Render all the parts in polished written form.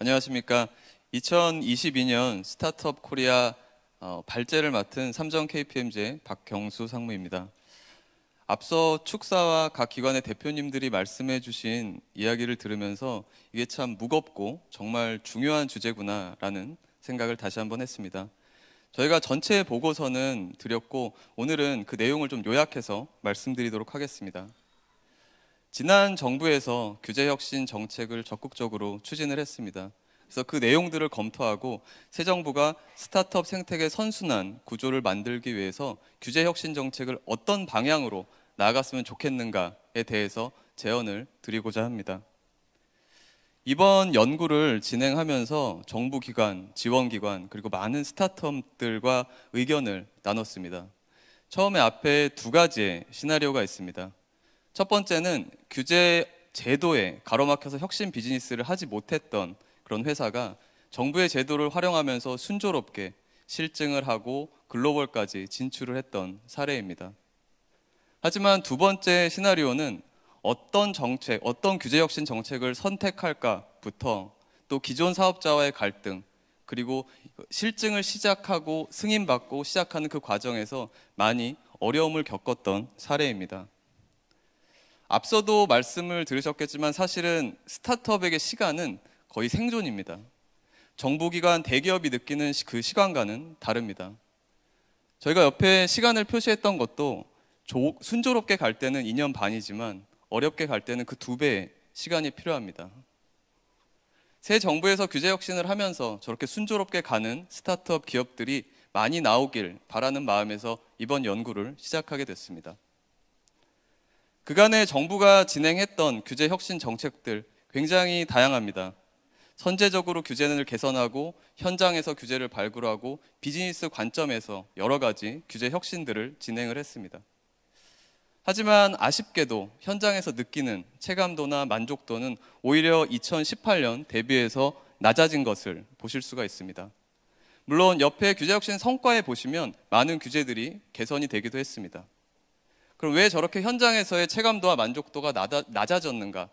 안녕하십니까. 2022년 스타트업 코리아 발제를 맡은 삼성 KPMG 박경수 상무입니다. 앞서 축사와 각 기관의 대표님들이 말씀해 주신 이야기를 들으면서 이게 참 무겁고 정말 중요한 주제구나라는 생각을 다시 한번 했습니다. 저희가 전체 보고서는 드렸고 오늘은 그 내용을 좀 요약해서 말씀드리도록 하겠습니다. 지난 정부에서 규제혁신 정책을 적극적으로 추진을 했습니다. 그래서 그 내용들을 검토하고 새 정부가 스타트업 생태계 선순환 구조를 만들기 위해서 규제혁신 정책을 어떤 방향으로 나아갔으면 좋겠는가에 대해서 제언을 드리고자 합니다. 이번 연구를 진행하면서 정부기관, 지원기관, 그리고 많은 스타트업들과 의견을 나눴습니다. 처음에 앞에 두 가지의 시나리오가 있습니다. 첫 번째는 규제 제도에 가로막혀서 혁신 비즈니스를 하지 못했던 그런 회사가 정부의 제도를 활용하면서 순조롭게 실증을 하고 글로벌까지 진출을 했던 사례입니다. 하지만 두 번째 시나리오는 어떤 정책, 어떤 규제 혁신 정책을 선택할까부터 또 기존 사업자와의 갈등, 그리고 실증을 시작하고 승인받고 시작하는 그 과정에서 많이 어려움을 겪었던 사례입니다. 앞서도 말씀을 들으셨겠지만 사실은 스타트업에게 시간은 거의 생존입니다. 정부기관, 대기업이 느끼는 그 시간과는 다릅니다. 저희가 옆에 시간을 표시했던 것도 순조롭게 갈 때는 2년 반이지만 어렵게 갈 때는 그 2배의 시간이 필요합니다. 새 정부에서 규제 혁신을 하면서 저렇게 순조롭게 가는 스타트업 기업들이 많이 나오길 바라는 마음에서 이번 연구를 시작하게 됐습니다. 그간의 정부가 진행했던 규제 혁신 정책들 굉장히 다양합니다. 선제적으로 규제를 개선하고 현장에서 규제를 발굴하고 비즈니스 관점에서 여러 가지 규제 혁신들을 진행을 했습니다. 하지만 아쉽게도 현장에서 느끼는 체감도나 만족도는 오히려 2018년 대비해서 낮아진 것을 보실 수가 있습니다. 물론 옆에 규제 혁신 성과에 보시면 많은 규제들이 개선이 되기도 했습니다. 그럼 왜 저렇게 현장에서의 체감도와 만족도가 낮아졌는가?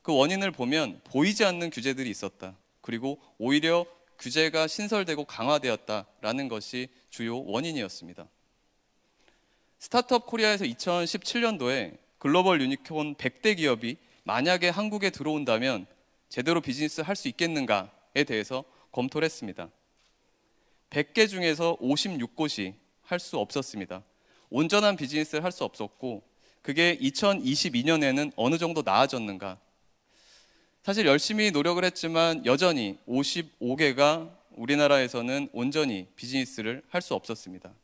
그 원인을 보면 보이지 않는 규제들이 있었다. 그리고 오히려 규제가 신설되고 강화되었다라는 것이 주요 원인이었습니다. 스타트업 코리아에서 2017년도에 글로벌 유니콘 100대 기업이 만약에 한국에 들어온다면 제대로 비즈니스 할 수 있겠는가에 대해서 검토를 했습니다. 100개 중에서 56곳이 할 수 없었습니다. 온전한 비즈니스를 할 수 없었고 그게 2022년에는 어느 정도 나아졌는가? 사실 열심히 노력을 했지만 여전히 55개가 우리나라에서는 온전히 비즈니스를 할 수 없었습니다.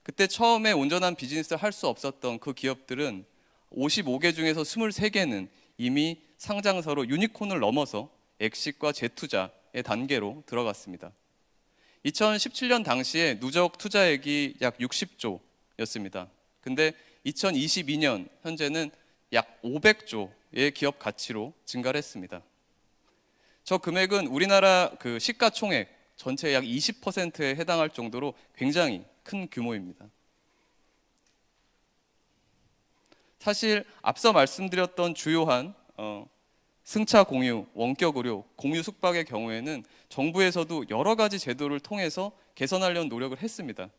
그때 처음에 온전한 비즈니스를 할 수 없었던 그 기업들은 55개 중에서 23개는 이미 상장사로 유니콘을 넘어서 엑시트과 재투자의 단계로 들어갔습니다. 2017년 당시에 누적 투자액이 약 60조였습니다. 근데 2022년 현재는 약 500조의 기업 가치로 증가를 했습니다. 저 금액은 우리나라 그 시가총액 전체의 약 20%에 해당할 정도로 굉장히 큰 규모입니다. 사실 앞서 말씀드렸던 주요한 승차 공유, 원격 의료, 공유 숙박의 경우에는 정부에서도 여러 가지 제도를 통해서 개선하려는 노력을 했습니다.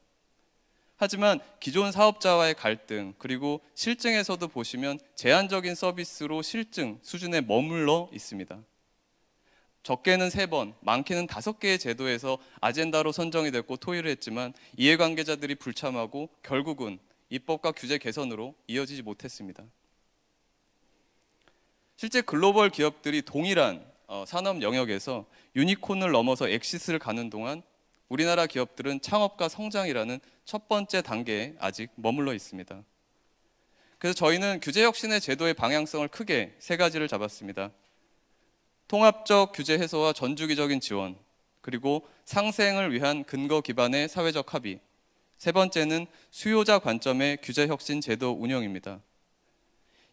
하지만 기존 사업자와의 갈등, 그리고 실증에서도 보시면 제한적인 서비스로 실증 수준에 머물러 있습니다. 적게는 3번, 많게는 5개의 제도에서 아젠다로 선정이 됐고 토의를 했지만 이해관계자들이 불참하고 결국은 입법과 규제 개선으로 이어지지 못했습니다. 실제 글로벌 기업들이 동일한 산업 영역에서 유니콘을 넘어서 엑시스를 가는 동안 우리나라 기업들은 창업과 성장이라는 첫 번째 단계에 아직 머물러 있습니다. 그래서 저희는 규제 혁신의 제도의 방향성을 크게 3가지를 잡았습니다. 통합적 규제 해소와 전주기적인 지원, 그리고 상생을 위한 근거 기반의 사회적 합의, 3번째는 수요자 관점의 규제 혁신 제도 운영입니다.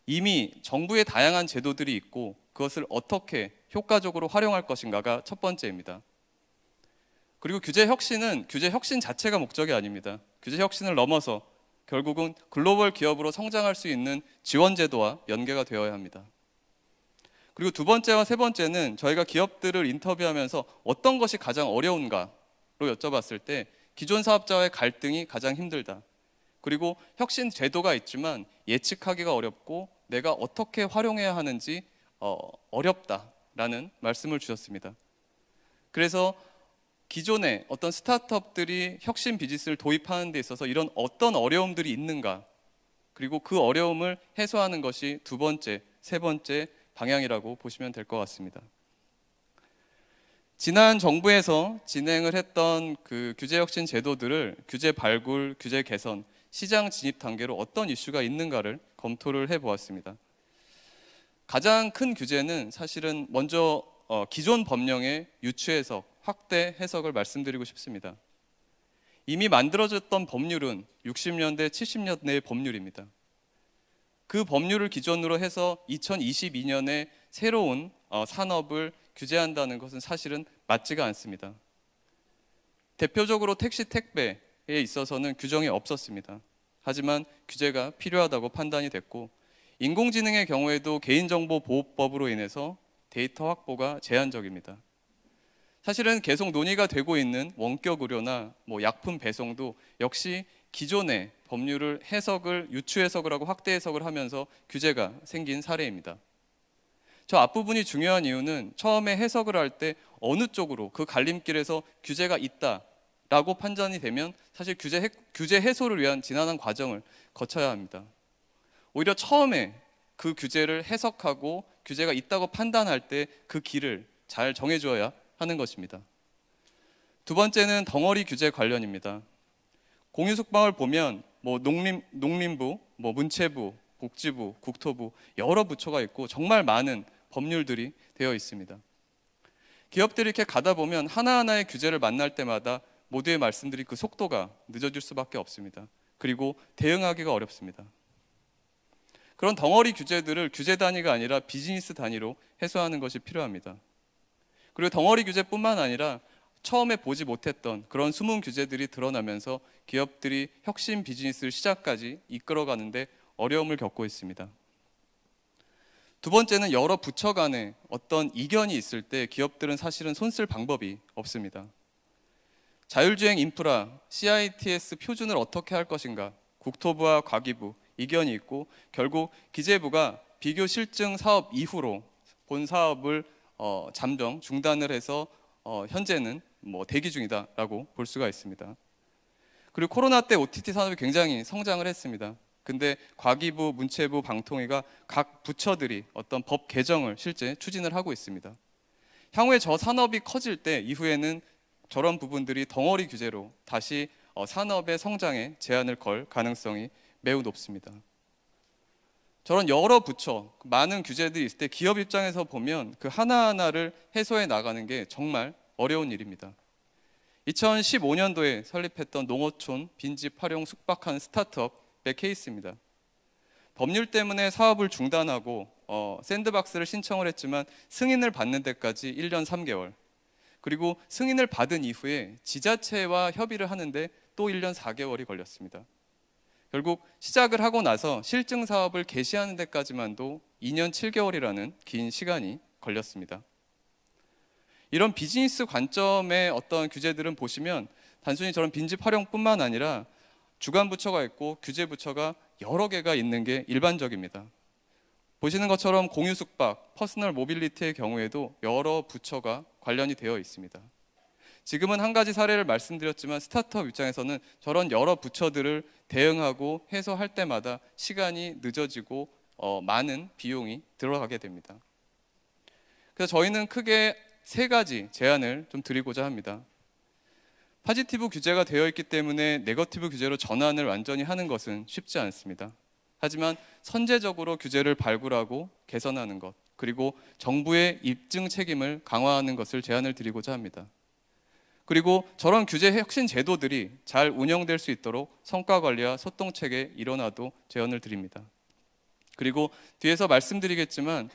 이미 정부의 다양한 제도들이 있고 그것을 어떻게 효과적으로 활용할 것인가가 첫 번째입니다. 그리고 규제 혁신은 규제 혁신 자체가 목적이 아닙니다. 규제 혁신을 넘어서 결국은 글로벌 기업으로 성장할 수 있는 지원 제도와 연계가 되어야 합니다. 그리고 두 번째와 세 번째는 저희가 기업들을 인터뷰하면서 어떤 것이 가장 어려운가로 여쭤봤을 때 기존 사업자와의 갈등이 가장 힘들다. 그리고 혁신 제도가 있지만 예측하기가 어렵고 내가 어떻게 활용해야 하는지 어렵다라는 말씀을 주셨습니다. 그래서 기존의 어떤 스타트업들이 혁신 비즈니스를 도입하는 데 있어서 이런 어떤 어려움들이 있는가, 그리고 그 어려움을 해소하는 것이 두 번째, 세 번째 방향이라고 보시면 될 것 같습니다. 지난 정부에서 진행을 했던 그 규제 혁신 제도들을 규제 발굴, 규제 개선, 시장 진입 단계로 어떤 이슈가 있는가를 검토를 해보았습니다. 가장 큰 규제는 사실은 먼저 기존 법령의 유추 해석, 확대 해석을 말씀드리고 싶습니다. 이미 만들어졌던 법률은 60년대, 70년대의 법률입니다. 그 법률을 기준으로 해서 2022년에 새로운 산업을 규제한다는 것은 사실은 맞지가 않습니다. 대표적으로 택시, 택배에 있어서는 규정이 없었습니다. 하지만 규제가 필요하다고 판단이 됐고, 인공지능의 경우에도 개인정보보호법으로 인해서 데이터 확보가 제한적입니다. 사실은 계속 논의가 되고 있는 원격 의료나 약품 배송도 역시 기존의 법률을 유추 해석을 하고 확대 해석을 하면서 규제가 생긴 사례입니다. 저 앞부분이 중요한 이유는 처음에 해석을 할 때 어느 쪽으로 그 갈림길에서 규제가 있다라고 판단이 되면 사실 규제 해소를 위한 지난한 과정을 거쳐야 합니다. 오히려 처음에 그 규제를 해석하고 규제가 있다고 판단할 때 그 길을 잘 정해줘야 하는 것입니다. 두 번째는 덩어리 규제 관련입니다. 공유숙방을 보면 농림부, 문체부, 복지부, 국토부 여러 부처가 있고 정말 많은 법률들이 되어 있습니다. 기업들이 이렇게 가다 보면 하나하나의 규제를 만날 때마다 모두의 말씀들이 그 속도가 늦어질 수밖에 없습니다. 그리고 대응하기가 어렵습니다. 그런 덩어리 규제들을 규제 단위가 아니라 비즈니스 단위로 해소하는 것이 필요합니다. 그리고 덩어리 규제뿐만 아니라 처음에 보지 못했던 그런 숨은 규제들이 드러나면서 기업들이 혁신 비즈니스 시작까지 이끌어가는데 어려움을 겪고 있습니다. 두 번째는 여러 부처 간에 어떤 이견이 있을 때 기업들은 사실은 손쓸 방법이 없습니다. 자율주행 인프라, CITS 표준을 어떻게 할 것인가, 국토부와 과기부 이견이 있고 결국 기재부가 비교 실증 사업 이후로 본 사업을 잠정 중단을 해서 현재는 대기 중이다라고 볼 수가 있습니다. 그리고 코로나 때 OTT 산업이 굉장히 성장을 했습니다. 근데 과기부, 문체부, 방통위가 각 부처들이 어떤 법 개정을 실제 추진을 하고 있습니다. 향후에 저 산업이 커질 때 이후에는 저런 부분들이 덩어리 규제로 다시 산업의 성장에 제한을 걸 가능성이 매우 높습니다. 저런 여러 부처, 많은 규제들이 있을 때 기업 입장에서 보면 그 하나하나를 해소해 나가는 게 정말 어려운 일입니다. 2015년도에 설립했던 농어촌 빈집 활용 숙박한 스타트업의 케이스입니다. 법률 때문에 사업을 중단하고 샌드박스를 신청을 했지만 승인을 받는 데까지 1년 3개월, 그리고 승인을 받은 이후에 지자체와 협의를 하는데 또 1년 4개월이 걸렸습니다. 결국 시작을 하고 나서 실증 사업을 개시하는 데까지만도 2년 7개월이라는 긴 시간이 걸렸습니다. 이런 비즈니스 관점의 어떤 규제들은 보시면 단순히 저런 빈집 활용뿐만 아니라 주관 부처가 있고 규제 부처가 여러 개가 있는 게 일반적입니다. 보시는 것처럼 공유 숙박, 퍼스널 모빌리티의 경우에도 여러 부처가 관련이 되어 있습니다. 지금은 한 가지 사례를 말씀드렸지만 스타트업 입장에서는 저런 여러 부처들을 대응하고 해소할 때마다 시간이 늦어지고 많은 비용이 들어가게 됩니다. 그래서 저희는 크게 세 가지 제안을 좀 드리고자 합니다. 파지티브 규제가 되어 있기 때문에 네거티브 규제로 전환을 완전히 하는 것은 쉽지 않습니다. 하지만 선제적으로 규제를 발굴하고 개선하는 것, 그리고 정부의 입증 책임을 강화하는 것을 제안을 드리고자 합니다. 그리고 저런 규제 혁신 제도들이 잘 운영될 수 있도록 성과 관리와 소통 체계 일원화도 제안을 드립니다. 그리고 뒤에서 말씀드리겠지만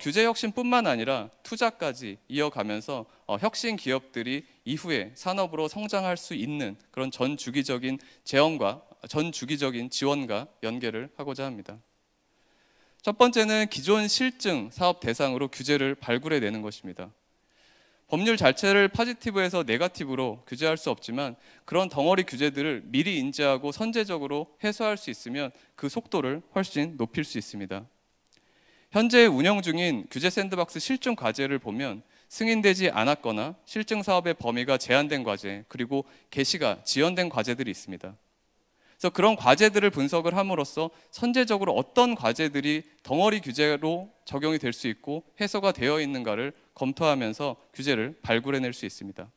규제 혁신뿐만 아니라 투자까지 이어가면서 혁신 기업들이 이후에 산업으로 성장할 수 있는 그런 전 주기적인 지원과 연계를 하고자 합니다. 첫 번째는 기존 실증 사업 대상으로 규제를 발굴해내는 것입니다. 법률 자체를 포지티브에서 네거티브로 규제할 수 없지만 그런 덩어리 규제들을 미리 인지하고 선제적으로 해소할 수 있으면 그 속도를 훨씬 높일 수 있습니다. 현재 운영 중인 규제 샌드박스 실증 과제를 보면 승인되지 않았거나 실증 사업의 범위가 제한된 과제, 그리고 개시가 지연된 과제들이 있습니다. 그래서 그런 과제들을 분석을 함으로써 선제적으로 어떤 과제들이 덩어리 규제로 적용이 될 수 있고 해소가 되어 있는가를 검토하면서 규제를 발굴해낼 수 있습니다.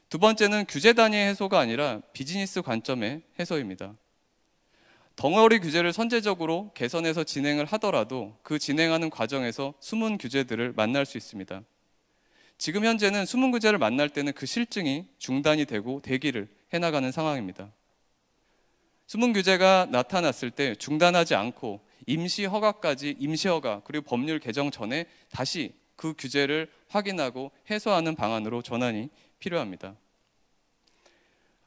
두 번째는 규제 단위의 해소가 아니라 비즈니스 관점의 해소입니다. 덩어리 규제를 선제적으로 개선해서 진행을 하더라도 그 진행하는 과정에서 숨은 규제들을 만날 수 있습니다. 지금 현재는 숨은 규제를 만날 때는 그 실증이 중단이 되고 대기를 해나가는 상황입니다. 숨은 규제가 나타났을 때 중단하지 않고 임시 허가까지 임시 허가 그리고 법률 개정 전에 다시 그 규제를 확인하고 해소하는 방안으로 전환이 필요합니다.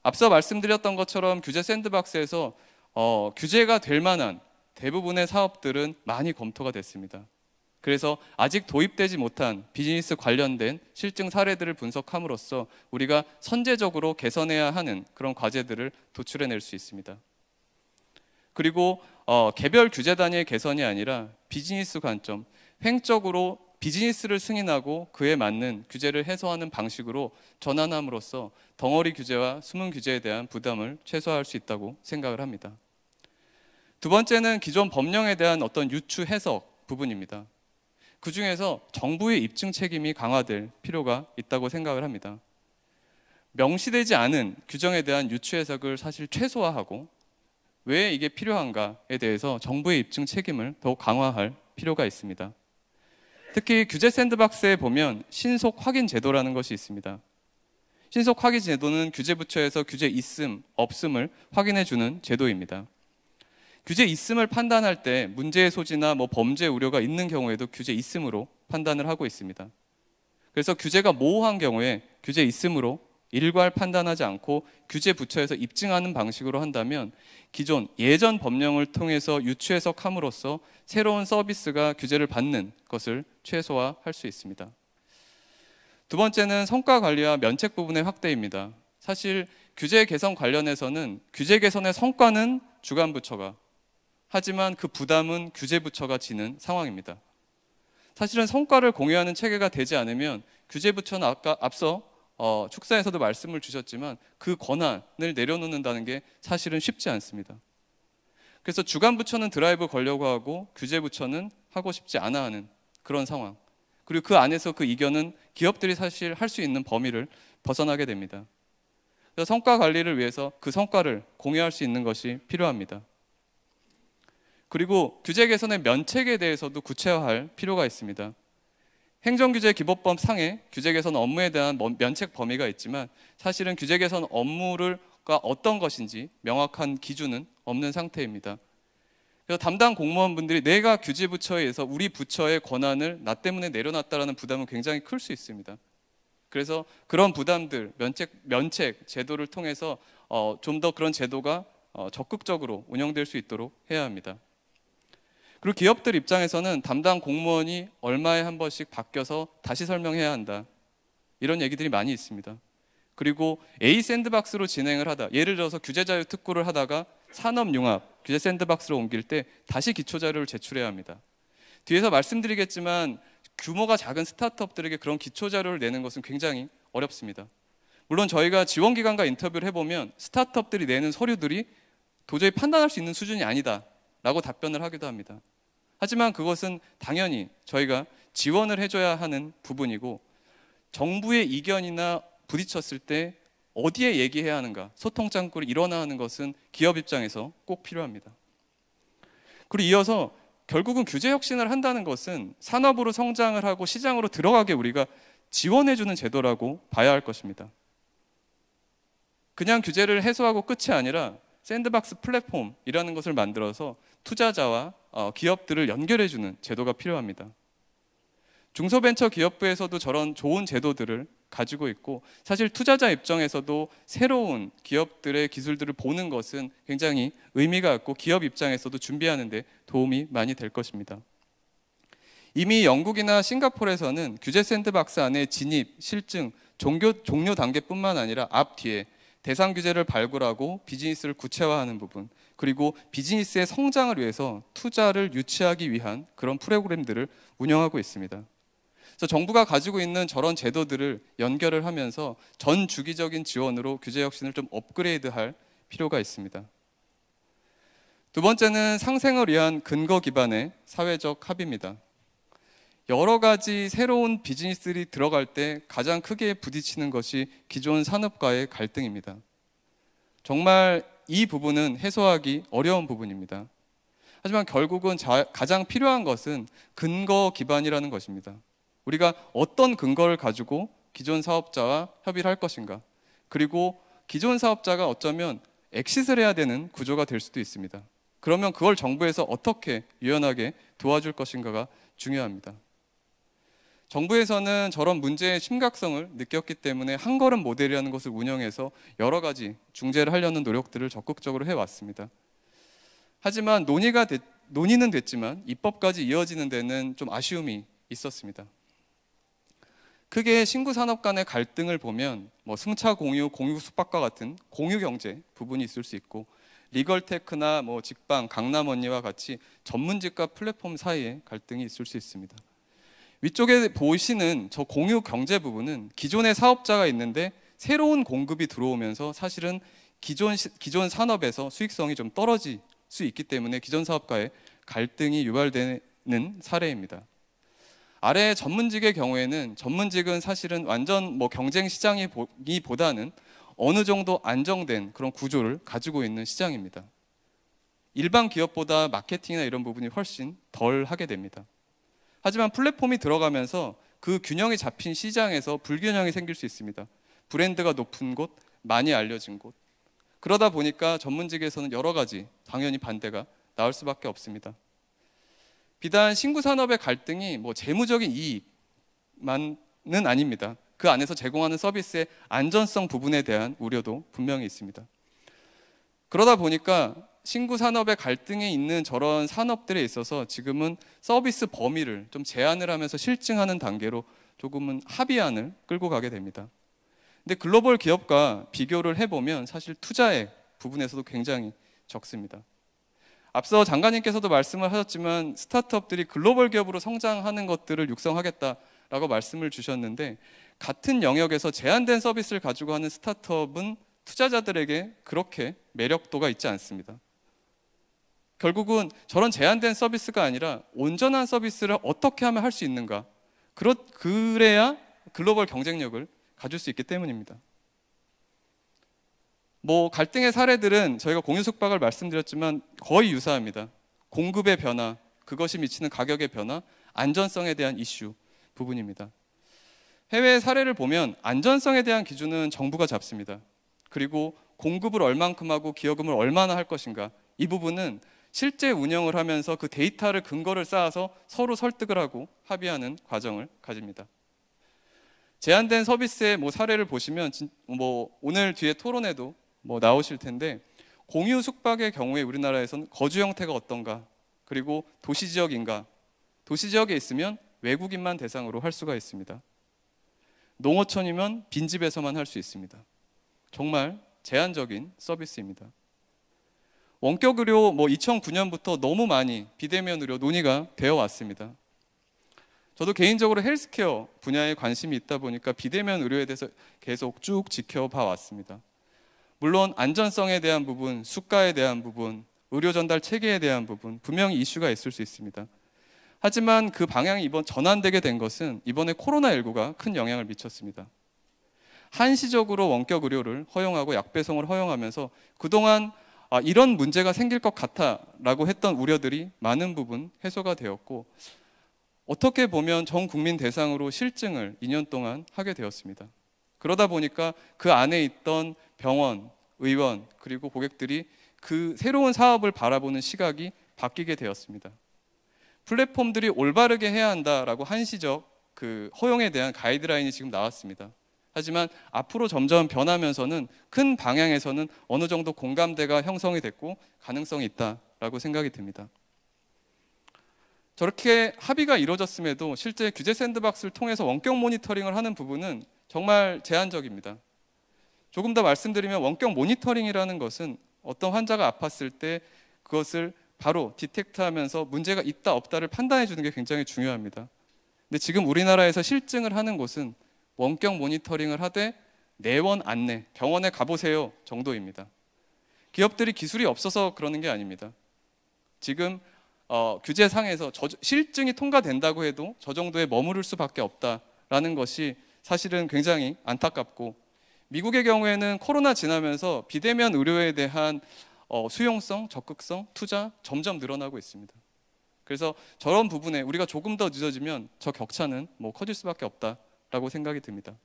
앞서 말씀드렸던 것처럼 규제 샌드박스에서 규제가 될 만한 대부분의 사업들은 많이 검토가 됐습니다. 그래서 아직 도입되지 못한 비즈니스 관련된 실증 사례들을 분석함으로써 우리가 선제적으로 개선해야 하는 그런 과제들을 도출해낼 수 있습니다. 그리고 개별 규제 단위의 개선이 아니라 비즈니스 관점, 횡적으로 비즈니스를 승인하고 그에 맞는 규제를 해소하는 방식으로 전환함으로써 덩어리 규제와 숨은 규제에 대한 부담을 최소화할 수 있다고 생각을 합니다. 두 번째는 기존 법령에 대한 어떤 유추 해석 부분입니다. 그 중에서 정부의 입증 책임이 강화될 필요가 있다고 생각을 합니다. 명시되지 않은 규정에 대한 유추 해석을 사실 최소화하고 왜 이게 필요한가에 대해서 정부의 입증 책임을 더욱 강화할 필요가 있습니다. 특히 규제 샌드박스에 보면 신속 확인 제도라는 것이 있습니다. 신속 확인 제도는 규제부처에서 규제 있음, 없음을 확인해주는 제도입니다. 규제 있음을 판단할 때 문제의 소지나 범죄 우려가 있는 경우에도 규제 있음으로 판단을 하고 있습니다. 그래서 규제가 모호한 경우에 규제 있음으로 일괄 판단하지 않고 규제 부처에서 입증하는 방식으로 한다면 기존 예전 법령을 통해서 유추 해석함으로써 새로운 서비스가 규제를 받는 것을 최소화할 수 있습니다. 두 번째는 성과 관리와 면책 부분의 확대입니다. 사실 규제 개선 관련해서는 규제 개선의 성과는 주관부처가, 하지만 그 부담은 규제부처가 지는 상황입니다. 사실은 성과를 공유하는 체계가 되지 않으면 규제부처는 앞서 축사에서도 말씀을 주셨지만 그 권한을 내려놓는다는 게 사실은 쉽지 않습니다. 그래서 주관부처는 드라이브 걸려고 하고 규제부처는 하고 싶지 않아 하는 그런 상황. 그리고 그 안에서 그 이견은 기업들이 사실 할 수 있는 범위를 벗어나게 됩니다. 그래서 성과 관리를 위해서 그 성과를 공유할 수 있는 것이 필요합니다. 그리고 규제 개선의 면책에 대해서도 구체화할 필요가 있습니다. 행정규제 기본법 상에 규제 개선 업무에 대한 면책 범위가 있지만 사실은 규제 개선 업무가 어떤 것인지 명확한 기준은 없는 상태입니다. 그래서 담당 공무원분들이 내가 규제부처에 의해서 우리 부처의 권한을 나 때문에 내려놨다라는 부담은 굉장히 클 수 있습니다. 그래서 그런 부담들, 면책 제도를 통해서 좀 더 그런 제도가 적극적으로 운영될 수 있도록 해야 합니다. 그리고 기업들 입장에서는 담당 공무원이 얼마에 한 번씩 바뀌어서 다시 설명해야 한다. 이런 얘기들이 많이 있습니다. 그리고 A 샌드박스로 진행을 하다, 예를 들어서 규제자료 특구를 하다가 산업융합 규제 샌드박스로 옮길 때 다시 기초자료를 제출해야 합니다. 뒤에서 말씀드리겠지만 규모가 작은 스타트업들에게 그런 기초자료를 내는 것은 굉장히 어렵습니다. 물론 저희가 지원기관과 인터뷰를 해보면 스타트업들이 내는 서류들이 도저히 판단할 수 있는 수준이 아니다 라고 답변을 하기도 합니다. 하지만 그것은 당연히 저희가 지원을 해줘야 하는 부분이고 정부의 이견이나 부딪혔을 때 어디에 얘기해야 하는가, 소통 창구를 일어나야 하는 것은 기업 입장에서 꼭 필요합니다. 그리고 이어서 결국은 규제 혁신을 한다는 것은 산업으로 성장을 하고 시장으로 들어가게 우리가 지원해주는 제도라고 봐야 할 것입니다. 그냥 규제를 해소하고 끝이 아니라 샌드박스 플랫폼이라는 것을 만들어서 투자자와 기업들을 연결해주는 제도가 필요합니다. 중소벤처기업부에서도 저런 좋은 제도들을 가지고 있고, 사실 투자자 입장에서도 새로운 기업들의 기술들을 보는 것은 굉장히 의미가 있고 기업 입장에서도 준비하는 데 도움이 많이 될 것입니다. 이미 영국이나 싱가포르에서는 규제 샌드박스 안에 진입, 실증, 종료 단계뿐만 아니라 앞뒤에 대상 규제를 발굴하고 비즈니스를 구체화하는 부분, 그리고 비즈니스의 성장을 위해서 투자를 유치하기 위한 그런 프로그램들을 운영하고 있습니다. 그래서 정부가 가지고 있는 저런 제도들을 연결을 하면서 전 주기적인 지원으로 규제 혁신을 좀 업그레이드할 필요가 있습니다. 두 번째는 상생을 위한 근거 기반의 사회적 합의입니다. 여러 가지 새로운 비즈니스들이 들어갈 때 가장 크게 부딪히는 것이 기존 산업과의 갈등입니다. 정말 이 부분은 해소하기 어려운 부분입니다. 하지만 결국은 가장 필요한 것은 근거 기반이라는 것입니다. 우리가 어떤 근거를 가지고 기존 사업자와 협의를 할 것인가, 그리고 기존 사업자가 어쩌면 엑싯을 해야 되는 구조가 될 수도 있습니다. 그러면 그걸 정부에서 어떻게 유연하게 도와줄 것인가가 중요합니다. 정부에서는 저런 문제의 심각성을 느꼈기 때문에 한 걸음 모델이라는 것을 운영해서 여러 가지 중재를 하려는 노력들을 적극적으로 해왔습니다. 하지만 논의는 됐지만 입법까지 이어지는 데는 좀 아쉬움이 있었습니다. 크게 신구 산업 간의 갈등을 보면 승차 공유, 공유 숙박과 같은 공유 경제 부분이 있을 수 있고, 리걸테크나 직방, 강남 언니와 같이 전문직과 플랫폼 사이에 갈등이 있을 수 있습니다. 위쪽에 보시는 저 공유 경제 부분은 기존의 사업자가 있는데 새로운 공급이 들어오면서 사실은 기존 산업에서 수익성이 좀 떨어질 수 있기 때문에 기존 사업과의 갈등이 유발되는 사례입니다. 아래 전문직의 경우에는 전문직은 사실은 완전 경쟁 시장이보다는 어느 정도 안정된 그런 구조를 가지고 있는 시장입니다. 일반 기업보다 마케팅이나 이런 부분이 훨씬 덜 하게 됩니다. 하지만 플랫폼이 들어가면서 그 균형이 잡힌 시장에서 불균형이 생길 수 있습니다. 브랜드가 높은 곳, 많이 알려진 곳. 그러다 보니까 전문직에서는 여러 가지 당연히 반대가 나올 수밖에 없습니다. 비단 신구 산업의 갈등이 재무적인 이익만은 아닙니다. 그 안에서 제공하는 서비스의 안전성 부분에 대한 우려도 분명히 있습니다. 그러다 보니까 신구 산업의 갈등이 있는 저런 산업들에 있어서 지금은 서비스 범위를 좀 제한을 하면서 실증하는 단계로 조금은 합의안을 끌고 가게 됩니다. 근데 글로벌 기업과 비교를 해보면 사실 투자의 부분에서도 굉장히 적습니다. 앞서 장관님께서도 말씀을 하셨지만 스타트업들이 글로벌 기업으로 성장하는 것들을 육성하겠다라고 말씀을 주셨는데, 같은 영역에서 제한된 서비스를 가지고 하는 스타트업은 투자자들에게 그렇게 매력도가 있지 않습니다. 결국은 저런 제한된 서비스가 아니라 온전한 서비스를 어떻게 하면 할 수 있는가, 그래야 글로벌 경쟁력을 가질 수 있기 때문입니다. 갈등의 사례들은 저희가 공유 숙박을 말씀드렸지만 거의 유사합니다. 공급의 변화, 그것이 미치는 가격의 변화, 안전성에 대한 이슈 부분입니다. 해외 사례를 보면 안전성에 대한 기준은 정부가 잡습니다. 그리고 공급을 얼만큼 하고 기여금을 얼마나 할 것인가, 이 부분은 실제 운영을 하면서 그 데이터를 근거를 쌓아서 서로 설득을 하고 합의하는 과정을 가집니다. 제한된 서비스의 사례를 보시면 오늘 뒤에 토론에도 나오실 텐데, 공유 숙박의 경우에 우리나라에서는 거주 형태가 어떤가, 그리고 도시 지역인가, 도시 지역에 있으면 외국인만 대상으로 할 수가 있습니다. 농어촌이면 빈집에서만 할 수 있습니다. 정말 제한적인 서비스입니다. 원격 의료 2009년부터 너무 많이 비대면 의료 논의가 되어 왔습니다. 저도 개인적으로 헬스케어 분야에 관심이 있다 보니까 비대면 의료에 대해서 계속 쭉 지켜봐 왔습니다. 물론 안전성에 대한 부분, 수가에 대한 부분, 의료 전달 체계에 대한 부분 분명히 이슈가 있을 수 있습니다. 하지만 그 방향이 이번 전환되게 된 것은 이번에 코로나19가 큰 영향을 미쳤습니다. 한시적으로 원격 의료를 허용하고 약배송을 허용하면서 그동안 이런 문제가 생길 것 같아라고 했던 우려들이 많은 부분 해소가 되었고, 어떻게 보면 전 국민 대상으로 실증을 2년 동안 하게 되었습니다. 그러다 보니까 그 안에 있던 병원, 의원, 그리고 고객들이 그 새로운 사업을 바라보는 시각이 바뀌게 되었습니다. 플랫폼들이 올바르게 해야 한다라고 한시적 그 허용에 대한 가이드라인이 지금 나왔습니다. 하지만 앞으로 점점 변하면서는 큰 방향에서는 어느 정도 공감대가 형성이 됐고 가능성이 있다라고 생각이 듭니다. 저렇게 합의가 이루어졌음에도 실제 규제 샌드박스를 통해서 원격 모니터링을 하는 부분은 정말 제한적입니다. 조금 더 말씀드리면 원격 모니터링이라는 것은 어떤 환자가 아팠을 때 그것을 바로 디텍트하면서 문제가 있다 없다를 판단해 주는 게 굉장히 중요합니다. 근데 지금 우리나라에서 실증을 하는 곳은 원격 모니터링을 하되 내원 안내, 병원에 가보세요 정도입니다. 기업들이 기술이 없어서 그러는 게 아닙니다. 지금 규제상에서 실증이 통과된다고 해도 저 정도에 머무를 수밖에 없다라는 것이 사실은 굉장히 안타깝고, 미국의 경우에는 코로나 지나면서 비대면 의료에 대한 수용성, 적극성, 투자 점점 늘어나고 있습니다. 그래서 저런 부분에 우리가 조금 더 늦어지면 저 격차는 커질 수밖에 없다라고 생각이 듭니다.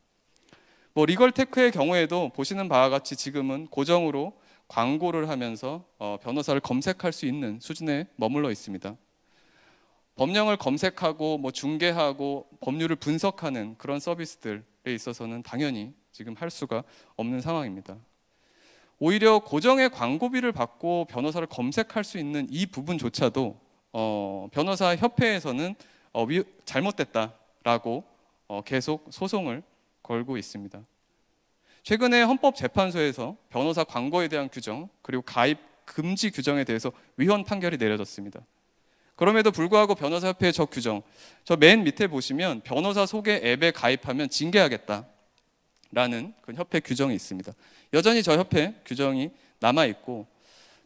리걸테크의 경우에도 보시는 바와 같이 지금은 고정으로 광고를 하면서 변호사를 검색할 수 있는 수준에 머물러 있습니다. 법령을 검색하고 중개하고 법률을 분석하는 그런 서비스들에 있어서는 당연히 지금 할 수가 없는 상황입니다. 오히려 고정의 광고비를 받고 변호사를 검색할 수 있는 이 부분조차도 변호사 협회에서는 잘못됐다라고 계속 소송을 걸고 있습니다. 최근에 헌법재판소에서 변호사 광고에 대한 규정 그리고 가입 금지 규정에 대해서 위헌 판결이 내려졌습니다. 그럼에도 불구하고 변호사협회의 저 규정, 저 맨 밑에 보시면 변호사 소개 앱에 가입하면 징계하겠다라는 그 협회 규정이 있습니다. 여전히 저 협회 규정이 남아있고,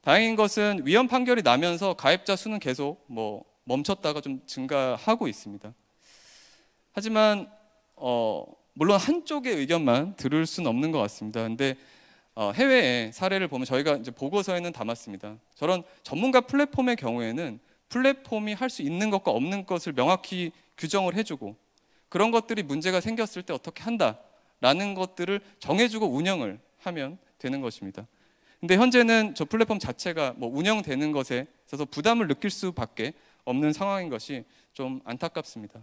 다행인 것은 위헌 판결이 나면서 가입자 수는 계속 멈췄다가 좀 증가하고 있습니다. 하지만 물론 한쪽의 의견만 들을 수는 없는 것 같습니다. 근데 해외의 사례를 보면 저희가 이제 보고서에는 담았습니다. 저런 전문가 플랫폼의 경우에는 플랫폼이 할 수 있는 것과 없는 것을 명확히 규정을 해주고, 그런 것들이 문제가 생겼을 때 어떻게 한다라는 것들을 정해주고 운영을 하면 되는 것입니다. 근데 현재는 저 플랫폼 자체가 운영되는 것에 있어서 부담을 느낄 수밖에 없는 상황인 것이 좀 안타깝습니다.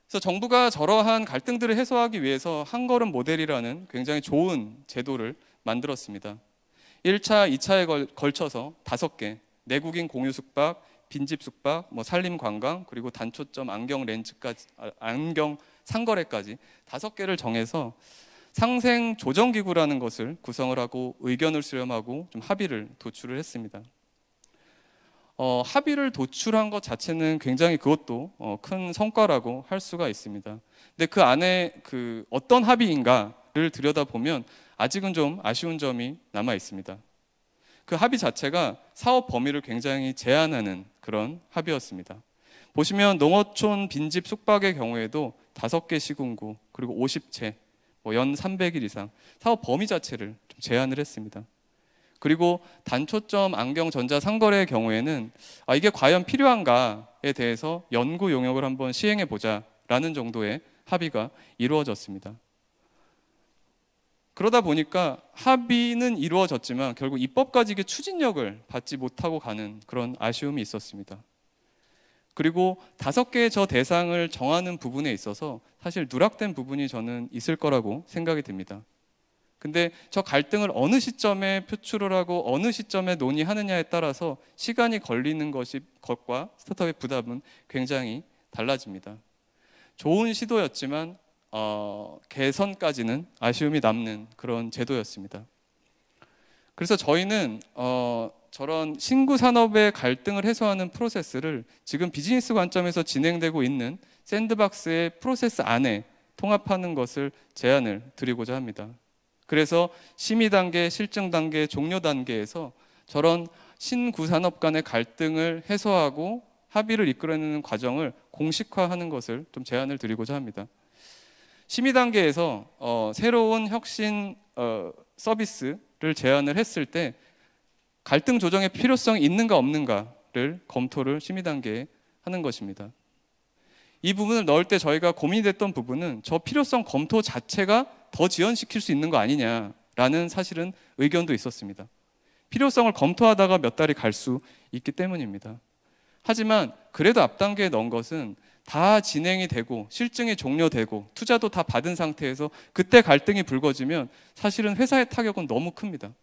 그래서 정부가 저러한 갈등들을 해소하기 위해서 한 걸음 모델이라는 굉장히 좋은 제도를 만들었습니다. 1차, 2차에 걸쳐서 5개, 내국인 공유 숙박, 빈집 숙박, 산림 관광, 그리고 단초점 안경 렌즈까지, 안경 상거래까지 5개를 정해서 상생 조정기구라는 것을 구성을 하고 의견을 수렴하고 좀 합의를 도출을 했습니다. 합의를 도출한 것 자체는 굉장히 그것도 큰 성과라고 할 수가 있습니다. 근데 그 안에 어떤 합의인가를 들여다보면 아직은 좀 아쉬운 점이 남아 있습니다. 그 합의 자체가 사업 범위를 굉장히 제한하는 그런 합의였습니다. 보시면 농어촌 빈집 숙박의 경우에도 5개 시군구 그리고 50채, 연 300일 이상 사업 범위 자체를 좀 제한을 했습니다. 그리고 단초점 안경 전자 상거래의 경우에는 이게 과연 필요한가에 대해서 연구 용역을 한번 시행해 보자라는 정도의 합의가 이루어졌습니다. 그러다 보니까 합의는 이루어졌지만 결국 입법까지 이게 추진력을 받지 못하고 가는 그런 아쉬움이 있었습니다. 그리고 5개의 저 대상을 정하는 부분에 있어서 사실 누락된 부분이 저는 있을 거라고 생각이 듭니다. 근데 저 갈등을 어느 시점에 표출을 하고 어느 시점에 논의하느냐에 따라서 시간이 걸리는 것과 스타트업의 부담은 굉장히 달라집니다. 좋은 시도였지만 개선까지는 아쉬움이 남는 그런 제도였습니다. 그래서 저희는 저런 신구 산업의 갈등을 해소하는 프로세스를 지금 비즈니스 관점에서 진행되고 있는 샌드박스의 프로세스 안에 통합하는 것을 제안을 드리고자 합니다. 그래서 심의 단계, 실증 단계, 종료 단계에서 저런 신구산업 간의 갈등을 해소하고 합의를 이끌어내는 과정을 공식화하는 것을 좀 제안을 드리고자 합니다. 심의 단계에서 새로운 혁신 서비스를 제안을 했을 때 갈등 조정의 필요성이 있는가 없는가를 검토를 심의 단계에 하는 것입니다. 이 부분을 넣을 때 저희가 고민이 됐던 부분은 저 필요성 검토 자체가 더 지연시킬 수 있는 거 아니냐라는 사실은 의견도 있었습니다. 필요성을 검토하다가 몇 달이 갈 수 있기 때문입니다. 하지만 그래도 앞 단계에 넣은 것은 다 진행이 되고 실증이 종료되고 투자도 다 받은 상태에서 그때 갈등이 불거지면 사실은 회사의 타격은 너무 큽니다.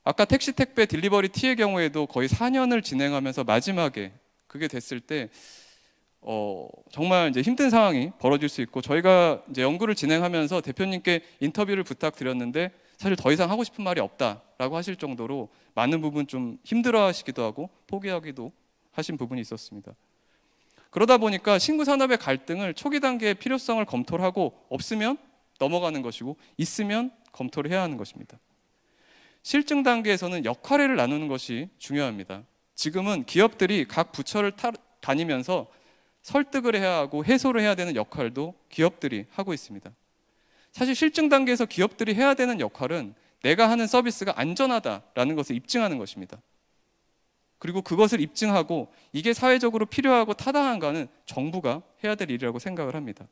아까 택시, 택배, 딜리버리 T의 경우에도 거의 4년을 진행하면서 마지막에 그게 됐을 때 정말 이제 힘든 상황이 벌어질 수 있고, 저희가 이제 연구를 진행하면서 대표님께 인터뷰를 부탁드렸는데 사실 더 이상 하고 싶은 말이 없다라고 하실 정도로 많은 부분 좀 힘들어하시기도 하고 포기하기도 하신 부분이 있었습니다. 그러다 보니까 신구 산업의 갈등을 초기 단계의 필요성을 검토를 하고 없으면 넘어가는 것이고 있으면 검토를 해야 하는 것입니다. 실증 단계에서는 역할을 나누는 것이 중요합니다. 지금은 기업들이 각 부처를 다니면서 설득을 해야 하고 해소를 해야 되는 역할도 기업들이 하고 있습니다. 사실 실증 단계에서 기업들이 해야 되는 역할은 내가 하는 서비스가 안전하다라는 것을 입증하는 것입니다. 그리고 그것을 입증하고 이게 사회적으로 필요하고 타당한가는 정부가 해야 될 일이라고 생각을 합니다.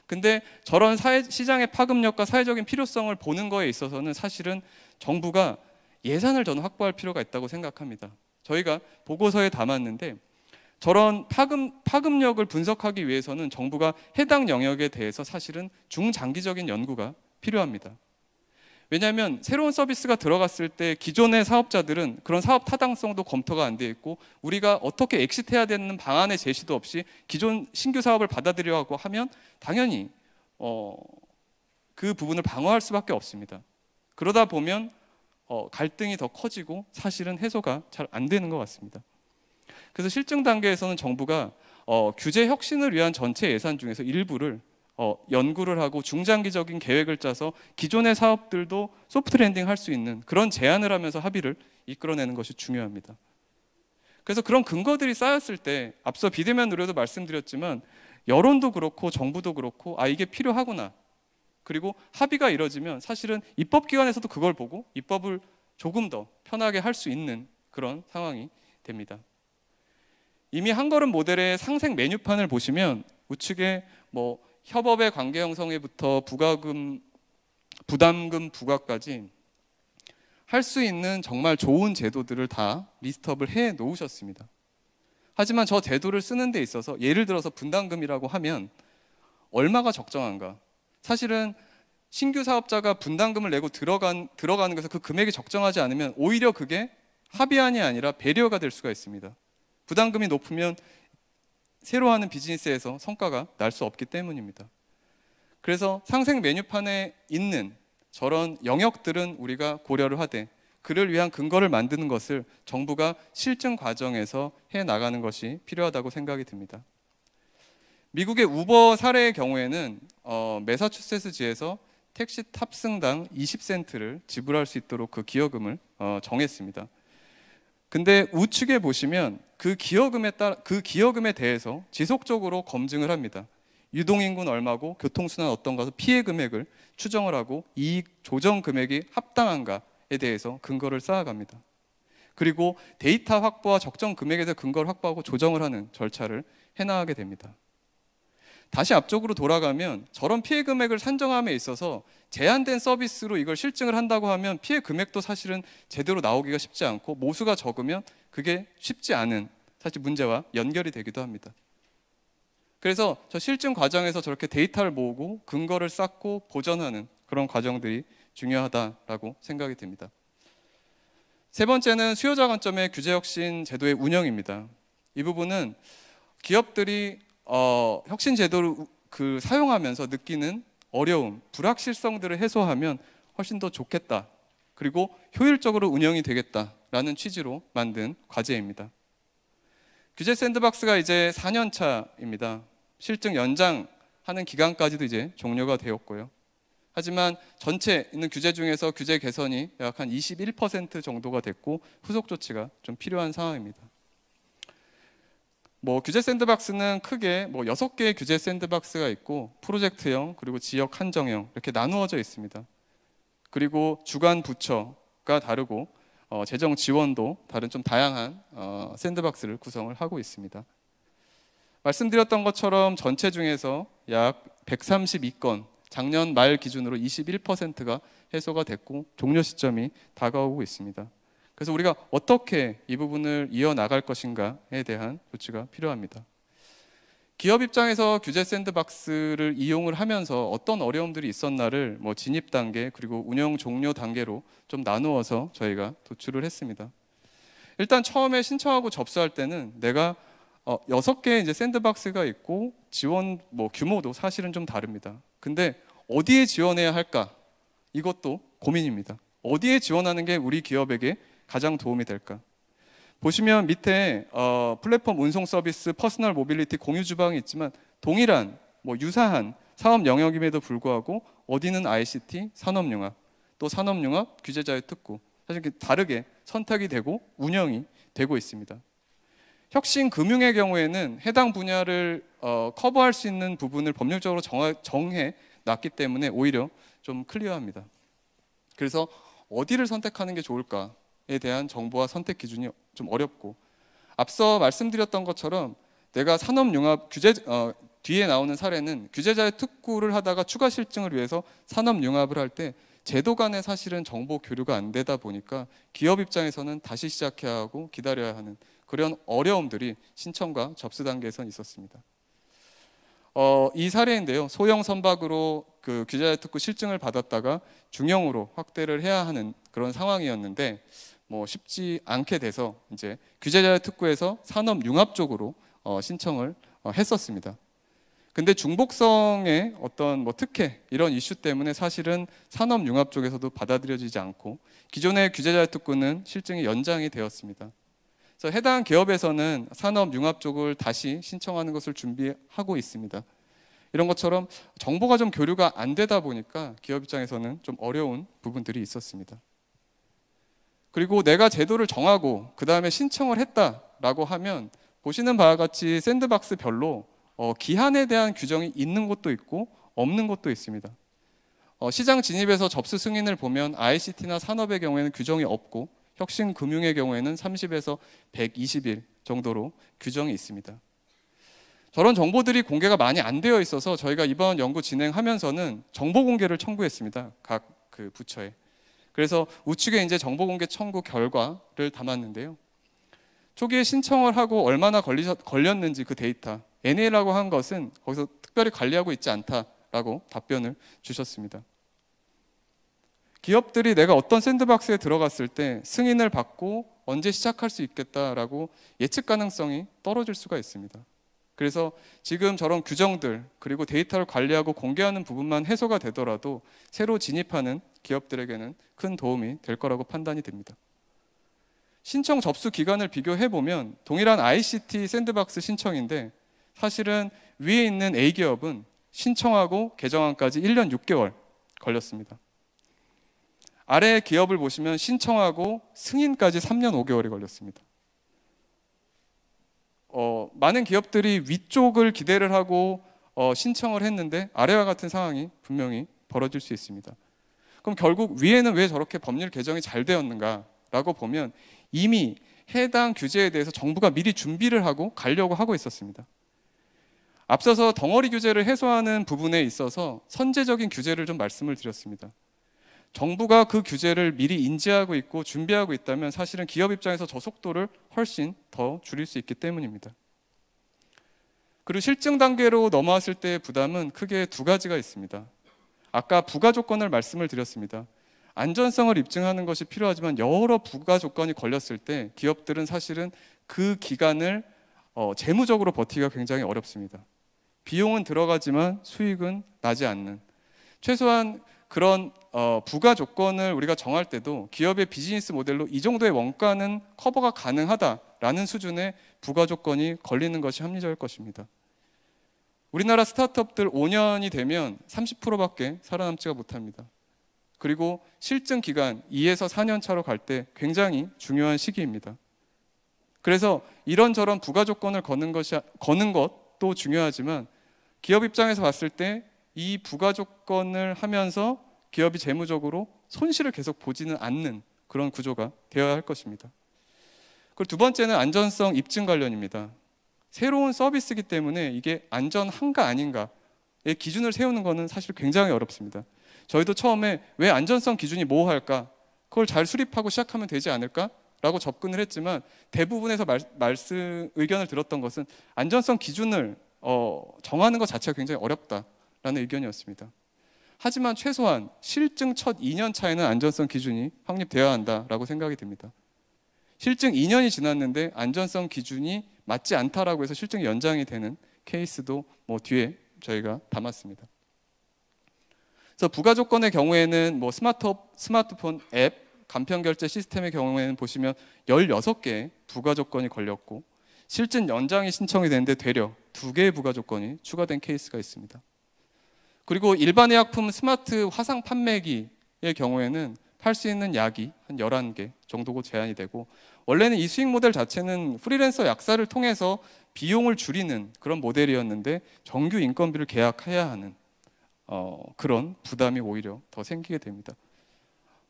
근데 저런 시장의 파급력과 사회적인 필요성을 보는 거에 있어서는 사실은 정부가 예산을 저는 확보할 필요가 있다고 생각합니다. 저희가 보고서에 담았는데 저런 파급력을 분석하기 위해서는 정부가 해당 영역에 대해서 사실은 중장기적인 연구가 필요합니다. 왜냐하면 새로운 서비스가 들어갔을 때 기존의 사업자들은 그런 사업 타당성도 검토가 안 돼 있고 우리가 어떻게 엑시트해야 되는 방안의 제시도 없이 기존 신규 사업을 받아들이려고 하면 당연히 그 부분을 방어할 수밖에 없습니다. 그러다 보면 갈등이 더 커지고 사실은 해소가 잘 안 되는 것 같습니다. 그래서 실증 단계에서는 정부가 규제 혁신을 위한 전체 예산 중에서 일부를 연구를 하고 중장기적인 계획을 짜서 기존의 사업들도 소프트 랜딩 할 수 있는 그런 제안을 하면서 합의를 이끌어내는 것이 중요합니다. 그래서 그런 근거들이 쌓였을 때 앞서 비대면 의뢰도 말씀드렸지만 여론도 그렇고 정부도 그렇고 이게 필요하구나. 그리고 합의가 이뤄지면 사실은 입법기관에서도 그걸 보고 입법을 조금 더 편하게 할 수 있는 그런 상황이 됩니다. 이미 한 걸음 모델의 상생 메뉴판을 보시면 우측에 협업의 관계 형성에부터 부담금 부과까지 할 수 있는 정말 좋은 제도들을 다 리스트업을 해 놓으셨습니다. 하지만 저 제도를 쓰는 데 있어서 예를 들어서 분담금이라고 하면 얼마가 적정한가? 사실은 신규 사업자가 분담금을 내고 들어가는 것에서 그 금액이 적정하지 않으면 오히려 그게 합의안이 아니라 배려가 될 수가 있습니다. 부담금이 높으면 새로 하는 비즈니스에서 성과가 날 수 없기 때문입니다. 그래서 상생 메뉴판에 있는 저런 영역들은 우리가 고려를 하되 그를 위한 근거를 만드는 것을 정부가 실증 과정에서 해나가는 것이 필요하다고 생각이 듭니다. 미국의 우버 사례의 경우에는 매사추세츠주에서 택시 탑승당 20센트를 지불할 수 있도록 그 기여금을 정했습니다. 근데 우측에 보시면 그 기여금에 대해서 지속적으로 검증을 합니다. 유동인구는 얼마고 교통수단은 어떤가 피해 금액을 추정을 하고 이익 조정 금액이 합당한가에 대해서 근거를 쌓아갑니다. 그리고 데이터 확보와 적정 금액에 대해 근거를 확보하고 조정을 하는 절차를 해나가게 됩니다. 다시 앞쪽으로 돌아가면 저런 피해 금액을 산정함에 있어서 제한된 서비스로 이걸 실증을 한다고 하면 피해 금액도 사실은 제대로 나오기가 쉽지 않고 모수가 적으면 그게 쉽지 않은 사실 문제와 연결이 되기도 합니다. 그래서 저 실증 과정에서 저렇게 데이터를 모으고 근거를 쌓고 보전하는 그런 과정들이 중요하다라고 생각이 듭니다. 세 번째는 수요자 관점의 규제혁신 제도의 운영입니다. 이 부분은 기업들이 혁신 제도를 사용하면서 느끼는 어려움, 불확실성들을 해소하면 훨씬 더 좋겠다. 그리고 효율적으로 운영이 되겠다라는 취지로 만든 과제입니다. 규제 샌드박스가 이제 4년 차입니다. 실증 연장하는 기간까지도 이제 종료가 되었고요. 하지만 전체 있는 규제 중에서 규제 개선이 약 한 21% 정도가 됐고 후속 조치가 좀 필요한 상황입니다. 규제 샌드박스는 크게 6개의 규제 샌드박스가 있고 프로젝트형 그리고 지역 한정형 이렇게 나누어져 있습니다. 그리고 주관 부처가 다르고 재정 지원도 다른 좀 다양한 샌드박스를 구성을 하고 있습니다. 말씀드렸던 것처럼 전체 중에서 약 132건, 작년 말 기준으로 21%가 해소가 됐고 종료 시점이 다가오고 있습니다. 그래서 우리가 어떻게 이 부분을 이어나갈 것인가에 대한 조치가 필요합니다. 기업 입장에서 규제 샌드박스를 이용을 하면서 어떤 어려움들이 있었나를 진입 단계 그리고 운영 종료 단계로 좀 나누어서 저희가 도출을 했습니다. 일단 처음에 신청하고 접수할 때는 내가 6개의 이제 샌드박스가 있고 지원 규모도 사실은 좀 다릅니다. 근데 어디에 지원해야 할까? 이것도 고민입니다. 어디에 지원하는 게 우리 기업에게 가장 도움이 될까? 보시면 밑에 플랫폼 운송 서비스, 퍼스널 모빌리티 공유 주방이 있지만 동일한 유사한 사업 영역임에도 불구하고 어디는 ICT, 산업융합, 또 산업융합, 규제자유 특구 사실 다르게 선택이 되고 운영이 되고 있습니다. 혁신 금융의 경우에는 해당 분야를 커버할 수 있는 부분을 법률적으로 정해 놨기 때문에 오히려 좀 클리어합니다. 그래서 어디를 선택하는 게 좋을까에 대한 정보와 선택 기준이 좀 어렵고, 앞서 말씀드렸던 것처럼 내가 산업융합 뒤에 나오는 사례는 규제자의 특구를 하다가 추가 실증을 위해서 산업융합을 할 때 제도 간에 사실은 정보 교류가 안 되다 보니까 기업 입장에서는 다시 시작해야 하고 기다려야 하는 그런 어려움들이 신청과 접수 단계에선 있었습니다. 이 사례인데요. 소형 선박으로 그 규제자의 특구 실증을 받았다가 중형으로 확대를 해야 하는 그런 상황이었는데 쉽지 않게 돼서 이제 규제자의 특구에서 산업융합 쪽으로 신청을 했었습니다. 근데 중복성의 어떤 특혜 이런 이슈 때문에 사실은 산업융합 쪽에서도 받아들여지지 않고 기존의 규제자의 특구는 실증이 연장이 되었습니다. 그래서 해당 기업에서는 산업융합 쪽을 다시 신청하는 것을 준비하고 있습니다. 이런 것처럼 정보가 좀 교류가 안 되다 보니까 기업 입장에서는 좀 어려운 부분들이 있었습니다. 그리고 내가 제도를 정하고 그 다음에 신청을 했다라고 하면 보시는 바와 같이 샌드박스별로 기한에 대한 규정이 있는 곳도 있고 없는 곳도 있습니다. 시장 진입에서 접수 승인을 보면 ICT나 산업의 경우에는 규정이 없고 혁신 금융의 경우에는 30에서 120일 정도로 규정이 있습니다. 저런 정보들이 공개가 많이 안 되어 있어서 저희가 이번 연구 진행하면서는 정보 공개를 청구했습니다. 각 그 부처에. 그래서 우측에 이제 정보 공개 청구 결과를 담았는데요. 초기에 신청을 하고 얼마나 걸렸는지 그 데이터, NA라고 한 것은 거기서 특별히 관리하고 있지 않다라고 답변을 주셨습니다. 기업들이 내가 어떤 샌드박스에 들어갔을 때 승인을 받고 언제 시작할 수 있겠다라고 예측 가능성이 떨어질 수가 있습니다. 그래서 지금 저런 규정들 그리고 데이터를 관리하고 공개하는 부분만 해소가 되더라도 새로 진입하는 기업들에게는 큰 도움이 될 거라고 판단이 됩니다. 신청 접수 기간을 비교해보면 동일한 ICT 샌드박스 신청인데 사실은 위에 있는 A기업은 신청하고 개정안까지 1년 6개월 걸렸습니다. 아래 기업을 보시면 신청하고 승인까지 3년 5개월이 걸렸습니다. 많은 기업들이 위쪽을 기대를 하고 신청을 했는데 아래와 같은 상황이 분명히 벌어질 수 있습니다. 그럼 결국 위에는 왜 저렇게 법률 개정이 잘 되었는가라고 보면 이미 해당 규제에 대해서 정부가 미리 준비를 하고 가려고 하고 있었습니다. 앞서서 덩어리 규제를 해소하는 부분에 있어서 선제적인 규제를 좀 말씀을 드렸습니다. 정부가 그 규제를 미리 인지하고 있고 준비하고 있다면 사실은 기업 입장에서 저 속도를 훨씬 더 줄일 수 있기 때문입니다. 그리고 실증 단계로 넘어왔을 때의 부담은 크게 두 가지가 있습니다. 아까 부가 조건을 말씀을 드렸습니다. 안전성을 입증하는 것이 필요하지만 여러 부가 조건이 걸렸을 때 기업들은 사실은 그 기간을 재무적으로 버티기가 굉장히 어렵습니다. 비용은 들어가지만 수익은 나지 않는, 최소한 그런 부가 조건을 우리가 정할 때도 기업의 비즈니스 모델로 이 정도의 원가는 커버가 가능하다라는 수준의 부가 조건이 걸리는 것이 합리적일 것입니다. 우리나라 스타트업들 5년이 되면 30%밖에 살아남지가 못합니다. 그리고 실증 기간 2에서 4년 차로 갈 때 굉장히 중요한 시기입니다. 그래서 이런저런 부가 조건을 거는 것도 중요하지만 기업 입장에서 봤을 때 이 부가 조건을 하면서 기업이 재무적으로 손실을 계속 보지는 않는 그런 구조가 되어야 할 것입니다. 그리고 두 번째는 안전성 입증 관련입니다. 새로운 서비스이기 때문에 이게 안전한가 아닌가의 기준을 세우는 것은 사실 굉장히 어렵습니다. 저희도 처음에 왜 안전성 기준이 모호할까? 그걸 잘 수립하고 시작하면 되지 않을까? 라고 접근을 했지만 대부분에서 의견을 들었던 것은 안전성 기준을 정하는 것 자체가 굉장히 어렵다라는 의견이었습니다. 하지만 최소한 실증 첫 2년 차에는 안전성 기준이 확립되어야 한다라고 생각이 듭니다. 실증 2년이 지났는데 안전성 기준이 맞지 않다라고 해서 실증이 연장이 되는 케이스도 뒤에 저희가 담았습니다. 그래서 부가 조건의 경우에는 스마트폰 앱 간편 결제 시스템의 경우에는 보시면 16개의 부가 조건이 걸렸고 실증 연장이 신청이 되는데 되려 2개의 부가 조건이 추가된 케이스가 있습니다. 그리고 일반 의약품 스마트 화상 판매기의 경우에는 팔 수 있는 약이 한 11개 정도고 제한이 되고, 원래는 이 수익 모델 자체는 프리랜서 약사를 통해서 비용을 줄이는 그런 모델이었는데 정규 인건비를 계약해야 하는 그런 부담이 오히려 더 생기게 됩니다.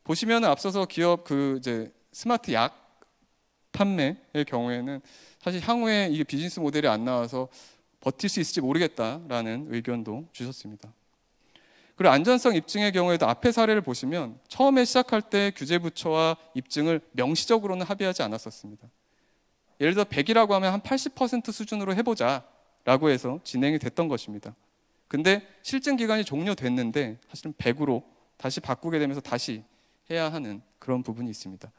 보시면 앞서서 기업 이제 스마트 약 판매의 경우에는 사실 향후에 이게 비즈니스 모델이 안 나와서 버틸 수 있을지 모르겠다라는 의견도 주셨습니다. 그리고 안전성 입증의 경우에도 앞의 사례를 보시면 처음에 시작할 때 규제부처와 입증을 명시적으로는 합의하지 않았었습니다. 예를 들어 100이라고 하면 한 80% 수준으로 해보자라고 해서 진행이 됐던 것입니다. 근데 실증 기간이 종료됐는데 사실은 100으로 다시 바꾸게 되면서 다시 해야 하는 그런 부분이 있습니다.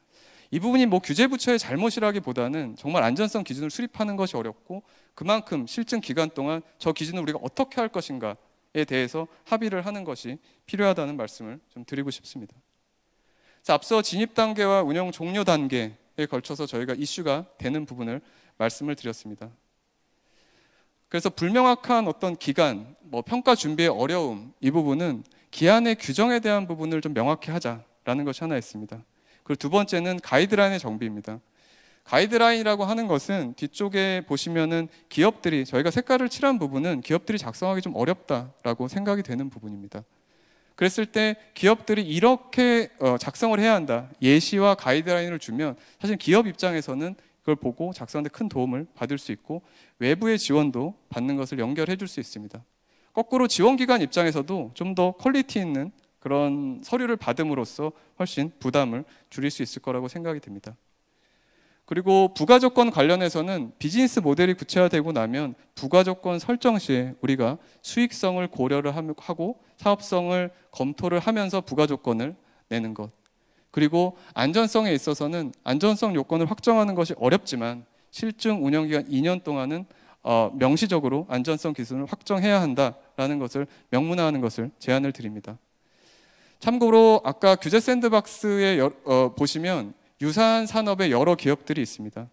이 부분이 규제부처의 잘못이라기보다는 정말 안전성 기준을 수립하는 것이 어렵고 그만큼 실증 기간 동안 저 기준을 우리가 어떻게 할 것인가에 대해서 합의를 하는 것이 필요하다는 말씀을 좀 드리고 싶습니다. 그래서 앞서 진입 단계와 운영 종료 단계에 걸쳐서 저희가 이슈가 되는 부분을 말씀을 드렸습니다. 그래서 불명확한 어떤 기간, 평가 준비의 어려움, 이 부분은 기한의 규정에 대한 부분을 좀 명확히 하자라는 것이 하나 있습니다. 그리고 두 번째는 가이드라인의 정비입니다. 가이드라인이라고 하는 것은 뒤쪽에 보시면은 기업들이, 저희가 색깔을 칠한 부분은 기업들이 작성하기 좀 어렵다라고 생각이 되는 부분입니다. 그랬을 때 기업들이 이렇게 작성을 해야 한다, 예시와 가이드라인을 주면 사실 기업 입장에서는 그걸 보고 작성하는 데 큰 도움을 받을 수 있고 외부의 지원도 받는 것을 연결해 줄 수 있습니다. 거꾸로 지원기관 입장에서도 좀 더 퀄리티 있는 그런 서류를 받음으로써 훨씬 부담을 줄일 수 있을 거라고 생각이 됩니다. 그리고 부가조건 관련해서는 비즈니스 모델이 구체화되고 나면 부가조건 설정 시에 우리가 수익성을 고려를 하고 사업성을 검토를 하면서 부가조건을 내는 것, 그리고 안전성에 있어서는 안전성 요건을 확정하는 것이 어렵지만 실증 운영기간 2년 동안은 명시적으로 안전성 기준을 확정해야 한다라는 것을 명문화하는 것을 제안을 드립니다. 참고로 아까 규제 샌드박스에 보시면 유사한 산업의 여러 기업들이 있습니다.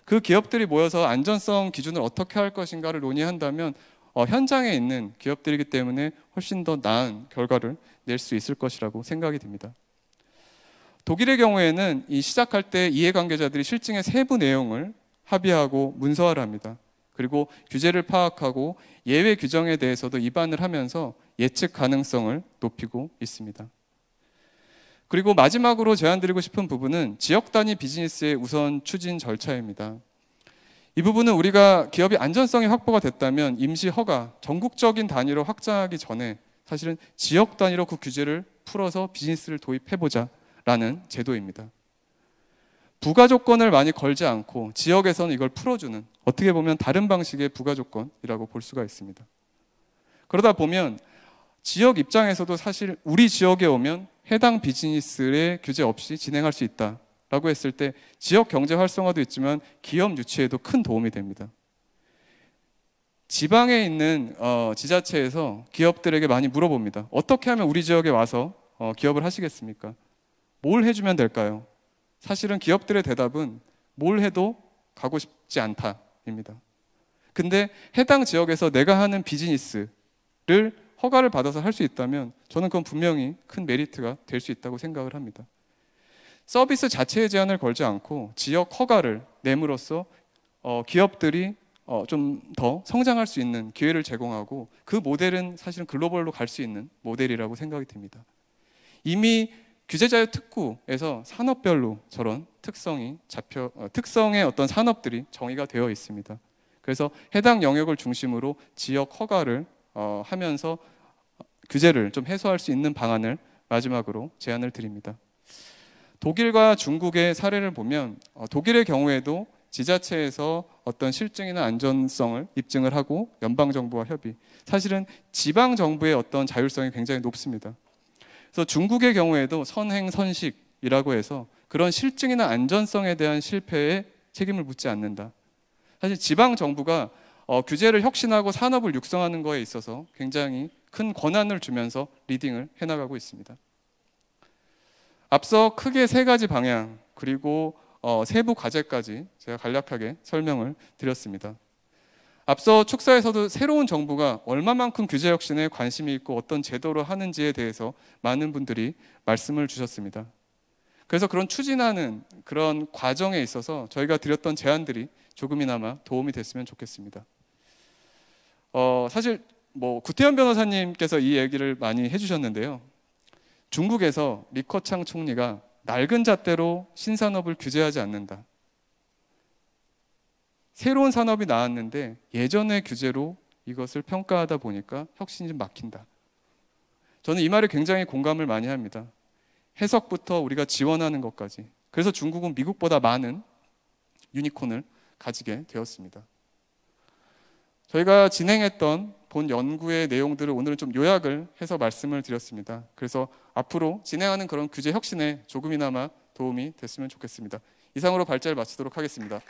그 기업들이 모여서 안전성 기준을 어떻게 할 것인가를 논의한다면 현장에 있는 기업들이기 때문에 훨씬 더 나은 결과를 낼 수 있을 것이라고 생각이 됩니다. 독일의 경우에는 이 시작할 때 이해관계자들이 실증의 세부 내용을 합의하고 문서화를 합니다. 그리고 규제를 파악하고 예외 규정에 대해서도 입안을 하면서 예측 가능성을 높이고 있습니다. 그리고 마지막으로 제안드리고 싶은 부분은 지역 단위 비즈니스의 우선 추진 절차입니다. 이 부분은 우리가 기업이 안전성이 확보가 됐다면 임시 허가, 전국적인 단위로 확장하기 전에 사실은 지역 단위로 그 규제를 풀어서 비즈니스를 도입해보자라는 제도입니다. 부가 조건을 많이 걸지 않고 지역에서는 이걸 풀어주는, 어떻게 보면 다른 방식의 부가 조건이라고 볼 수가 있습니다. 그러다 보면 지역 입장에서도 사실 우리 지역에 오면 해당 비즈니스의 규제 없이 진행할 수 있다라고 했을 때 지역 경제 활성화도 있지만 기업 유치에도 큰 도움이 됩니다. 지방에 있는 지자체에서 기업들에게 많이 물어봅니다. 어떻게 하면 우리 지역에 와서 기업을 하시겠습니까? 뭘 해주면 될까요? 사실은 기업들의 대답은 뭘 해도 가고 싶지 않다입니다. 근데 해당 지역에서 내가 하는 비즈니스를 허가를 받아서 할 수 있다면 저는 그건 분명히 큰 메리트가 될 수 있다고 생각을 합니다. 서비스 자체의 제한을 걸지 않고 지역 허가를 내므로써 기업들이 좀 더 성장할 수 있는 기회를 제공하고 그 모델은 사실은 글로벌로 갈 수 있는 모델이라고 생각이 됩니다. 이미 규제자유특구에서 산업별로 저런 특성의 어떤 산업들이 정의가 되어 있습니다. 그래서 해당 영역을 중심으로 지역 허가를 하면서 규제를 좀 해소할 수 있는 방안을 마지막으로 제안을 드립니다. 독일과 중국의 사례를 보면 독일의 경우에도 지자체에서 어떤 실증이나 안전성을 입증을 하고 연방정부와 협의, 사실은 지방정부의 어떤 자율성이 굉장히 높습니다. 그래서 중국의 경우에도 선행선식이라고 해서 그런 실증이나 안전성에 대한 실패에 책임을 묻지 않는다. 사실 지방정부가 규제를 혁신하고 산업을 육성하는 거에 있어서 굉장히 큰 권한을 주면서 리딩을 해나가고 있습니다. 앞서 크게 세 가지 방향 그리고 세부 과제까지 제가 간략하게 설명을 드렸습니다. 앞서 축사에서도 새로운 정부가 얼마만큼 규제 혁신에 관심이 있고 어떤 제도로 하는지에 대해서 많은 분들이 말씀을 주셨습니다. 그래서 그런 추진하는 그런 과정에 있어서 저희가 드렸던 제안들이 조금이나마 도움이 됐으면 좋겠습니다. 사실 구태현 변호사님께서 이 얘기를 많이 해주셨는데요. 중국에서 리커창 총리가 낡은 잣대로 신산업을 규제하지 않는다. 새로운 산업이 나왔는데 예전의 규제로 이것을 평가하다 보니까 혁신이 좀 막힌다. 저는 이 말에 굉장히 공감을 많이 합니다. 해석부터 우리가 지원하는 것까지. 그래서 중국은 미국보다 많은 유니콘을 가지게 되었습니다. 저희가 진행했던 본 연구의 내용들을 오늘은 좀 요약을 해서 말씀을 드렸습니다. 그래서 앞으로 진행하는 그런 규제 혁신에 조금이나마 도움이 됐으면 좋겠습니다. 이상으로 발제를 마치도록 하겠습니다.